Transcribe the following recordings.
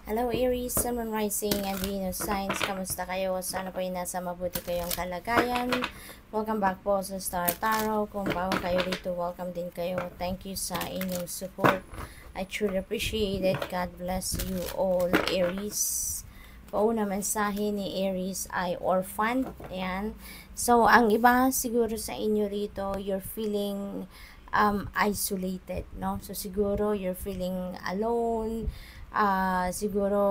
Hello Aries, Sun, Moon, Rising, and Venus Signs. Kamusta kayo? Sana po ay nasa mabuti kayong kalagayan. Welcome back po sa Star Tarot. Kung bago kayo dito, welcome din kayo. Thank you sa inyong support. I truly appreciate it. God bless you all, Aries. Pauna mensahe ni Aries ay orphan. Ayan. So, ang iba siguro sa inyo rito, you're feeling isolated, no? So, siguro you're feeling alone, siguro,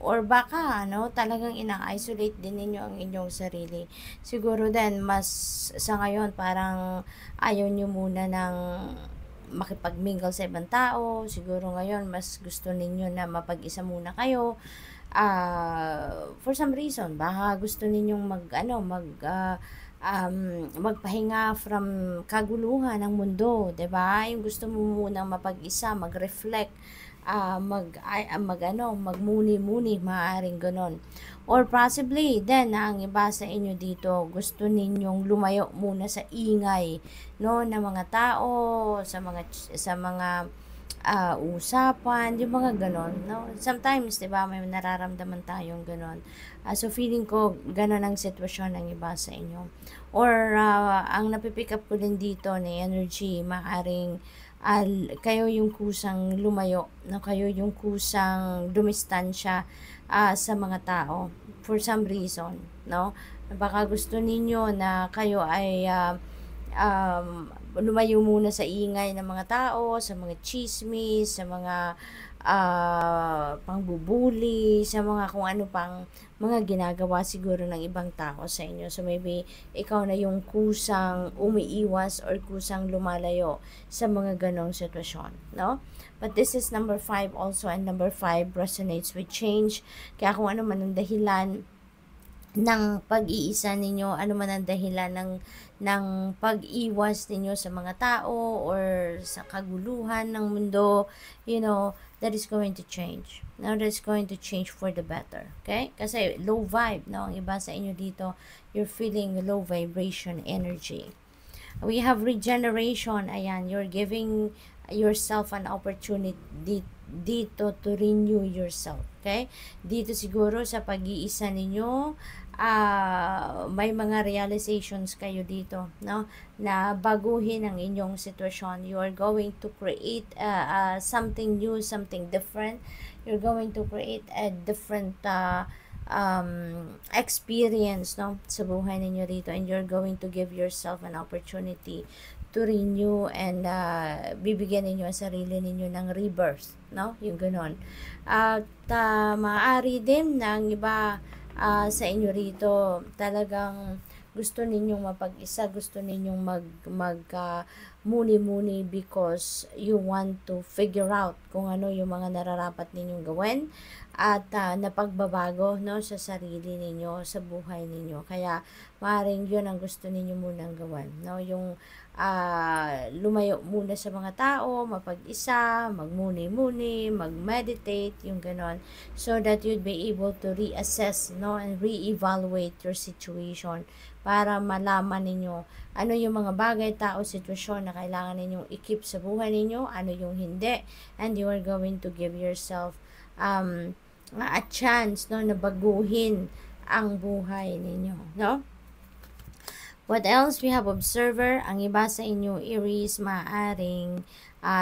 or baka, no, talagang ina-isolate din ninyo ang inyong sarili. Siguro din, mas sa ngayon, parang ayaw nyo muna ng makipag-mingle sa ibang tao. Siguro ngayon, mas gusto ninyo na mapag-isa muna kayo. For some reason, baka gusto ninyong magpahinga from kaguluhan ng mundo, 'di ba? Yung gusto mo munang mapag-isa, mag-reflect, magmuni-muni, maaaring ganon. Or possibly, then, ang iba sa inyo dito, gusto ninyong lumayo muna sa ingay, no, ng mga tao, sa mga usapan, yung mga ganon, no? Sometimes, di ba, may nararamdaman tayong ganon. So, feeling ko, ganon ang sitwasyon ng iba sa inyo. Or, ang napipick up ko din dito na energy, maaring kayo yung kusang lumayo, no? Kayo yung kusang dumistansya sa mga tao for some reason, no? Baka gusto ninyo na kayo ay lumayo muna sa ingay ng mga tao, sa mga chismis, sa mga pangbubuli, sa mga kung ano pang mga ginagawa siguro ng ibang tao sa inyo. So maybe ikaw na yung kusang umiiwas or kusang lumalayo sa mga ganong sitwasyon, no? But this is number 5 also, and number 5 resonates with change. Kaya kung ano man ang dahilan ng pag-iisa ninyo, ano man ang dahilan ng pag-iwas ninyo sa mga tao or sa kaguluhan ng mundo, that is going to change. Now, that is going to change for the better. Okay? Kasi low vibe, no? Ang iba sa inyo dito, you're feeling low vibration energy. We have regeneration. Ayan, you're giving yourself an opportunity dito to renew yourself. Okay? Dito siguro sa pag-iisa ninyo, may mga realizations kayo dito, no, na baguhin ang inyong sitwasyon. You are going to create something new, something different. You're going to create a different experience, no, sa buhay ninyo dito, and you're going to give yourself an opportunity to renew, and bibigyan ninyo ang sarili ninyo ng rebirth, no, yung ganon. At maaari din ng iba sa inyo rito, talagang gusto ninyong mapag-isa, gusto ninyong muni-muni because you want to figure out kung ano yung mga nararapat ninyong gawin at napagbabago, no, sa sarili ninyo, sa buhay ninyo. Kaya maaaring yun ang gusto ninyo munang gawin, no, yung lumayo muna sa mga tao, mapag-isa, magmuni-muni, mag-meditate, yung ganon, so that you'd be able to reassess, no, and re-evaluate your situation para malaman ninyo ano yung mga bagay, tao, sitwasyon na kailangan ninyong i-keep sa buhay ninyo, ano yung hindi, and you are going to give yourself a chance, no, na baguhin ang buhay ninyo, no? What else? We have observer. Ang iba sa inyo, Aries, maaring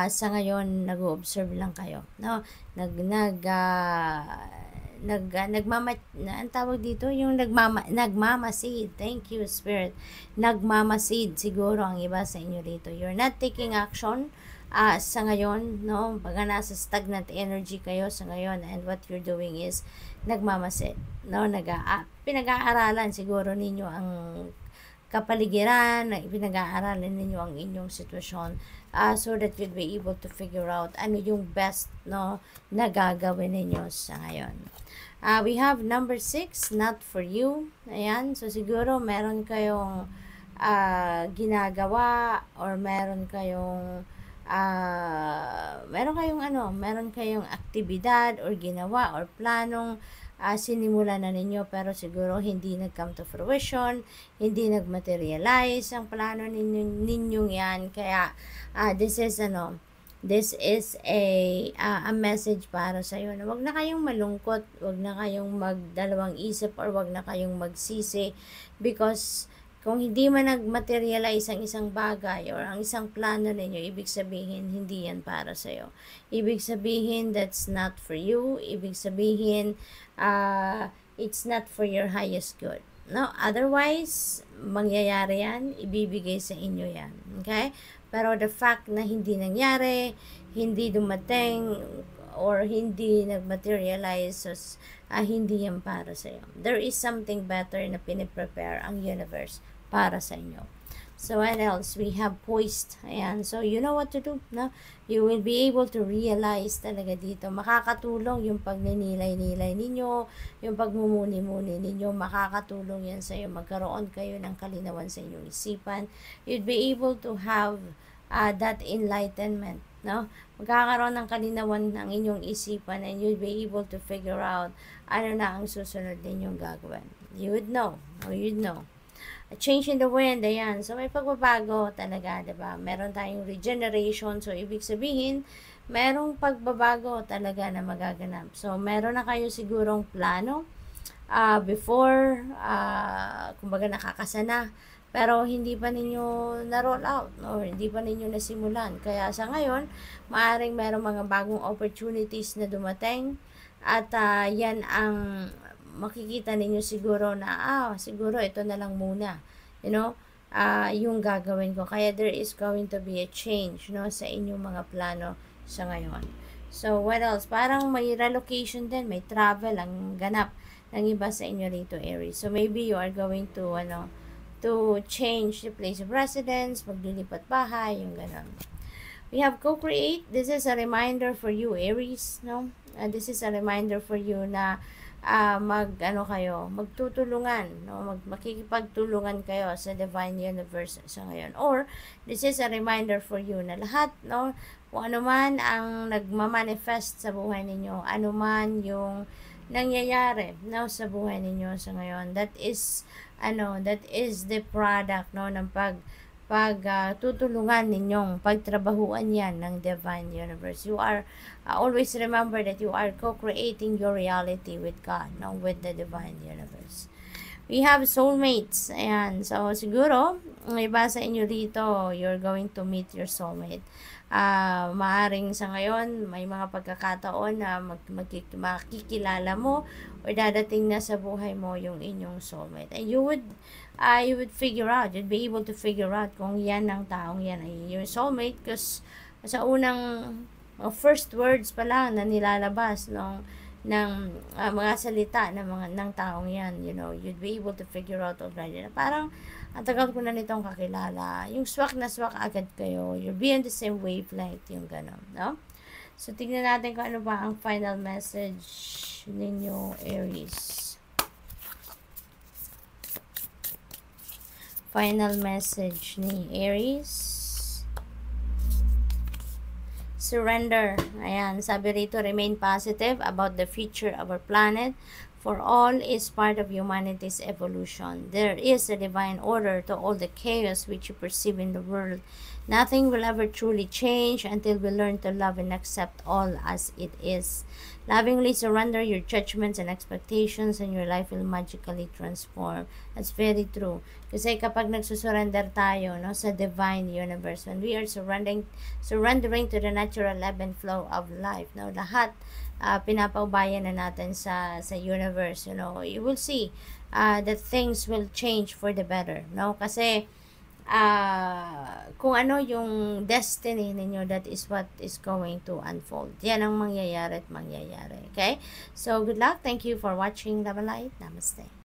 sa ngayon nag-observe lang kayo, no? Ang tawag dito, yung nagmamasid. Thank you, Spirit. Nagmamasid siguro ang iba sa inyo dito. You're not taking action sa ngayon, no? Baga nasa stagnant energy kayo sa ngayon, and what you're doing is nagmamasid, no? Pinag-aaralan siguro ninyo ang kapaligiran, na pinag-aaralan ninyo ang inyong sitwasyon, so that you'd be able to figure out ano yung best, no, na gagawin ninyo sa ngayon. We have number 6, not for you. Ayan, so siguro meron kayong ginagawa, or meron kayong aktibidad or ginawa or planong sinimula na ninyo, pero siguro hindi nag-come to fruition, hindi nag-materialize ang plano ninyong yan. Kaya this is this is a message para sa iyo na wag na kayong malungkot, wag na kayong magdalawang isip, or wag na kayong magsisi, because kung hindi man nag-materialize ang isang bagay or ang isang plano ninyo, ibig sabihin hindi yan para sa iyo. Ibig sabihin that's not for you. Ibig sabihin it's not for your highest good. No, otherwise mangyayari yan, ibibigay sa inyo yan. Okay? Pero the fact na hindi nangyari, hindi dumating, or hindi nag-materialize, hindi yan para sa iyo. There is something better na piniprepare ang universe para sa inyo. So what else? We have poised. Ayan. So you know what to do. No? You will be able to realize talaga dito. Makakatulong yung pagninilay-nilay ninyo, yung pagmumuni-muni ninyo. Makakatulong yan sa iyo. Magkaroon kayo ng kalinawan sa inyong isipan. You'd be able to have that enlightenment. No? Magkakaroon ng kalinawan ng inyong isipan, and you'll be able to figure out ano na ang susunod ninyong gagawin. You would know. Or you'd know. A change in the wind, ayan. So, may pagbabago talaga, diba? Meron tayong regeneration. So, ibig sabihin, merong pagbabago talaga na magaganap. So, meron na kayo sigurong plano before, kumbaga nakakasana, pero hindi pa ninyo na-roll out, or hindi pa ninyo nasimulan. Kaya sa ngayon, maaaring merong mga bagong opportunities na dumating, at yan ang makikita ninyo siguro na, siguro ito na lang muna, yung gagawin ko. Kaya there is going to be a change, sa inyong mga plano sa ngayon. So, what else? Parang may relocation din, may travel ang ganap ng iba sa inyo rito, Aries. So, maybe you are going to, to change the place of residence, maglilipat bahay, yung ganon. We have co-create. This is a reminder for you, Aries, no? This is a reminder for you na magtutulungan, no? Makikipagtulungan kayo sa Divine Universe sa ngayon. Or, this is a reminder for you na lahat, no? Kung ano man ang nagmamanifest sa buhay ninyo, ano man yung nangyayari, no, sa buhay ninyo sa ngayon, that is the product, no, ng tutulungan ninyong pagtrabahuan yan ng Divine Universe. You are always remember that you are co-creating your reality with God, no, with the Divine Universe. We have soulmates. Ayan. So, siguro, may iba sa inyo dito, you're going to meet your soulmate. Maaring sa ngayon, may mga pagkakataon na makikilala mo or dadating na sa buhay mo yung inyong soulmate. And you would figure out, you'd be able to figure out kung yan ang taong yan ay yung soulmate, because sa unang first words pa lang na nilalabas ng mga salita ng taong yan, you'd be able to figure out already na parang ang tagal ko na nitong kakilala, yung swak na swak agad kayo, you'll be on the same wavelength, yung gano'n, no? So, tignan natin kung ano ba ang final message ninyo, Aries. Final message ni Aries. Surrender. Ayan, sabi rito, remain positive about the future of our planet, for all is part of humanity's evolution. There is a divine order to all the chaos which you perceive in the world. Nothing will ever truly change until we learn to love and accept all as it is. Lovingly surrender your judgments and expectations, and your life will magically transform. That's very true. Kasi kapag nagsusurrender tayo, no, sa Divine Universe, when we are surrendering to the natural ebb and flow of life, no, lahat pinapaubayan na natin sa universe, you will see that things will change for the better, no? Kasi kung ano yung destiny ninyo, that is what is going to unfold. Yan ang mangyayari at mangyayari. Okay? So, good luck. Thank you for watching Love and Light. Namaste.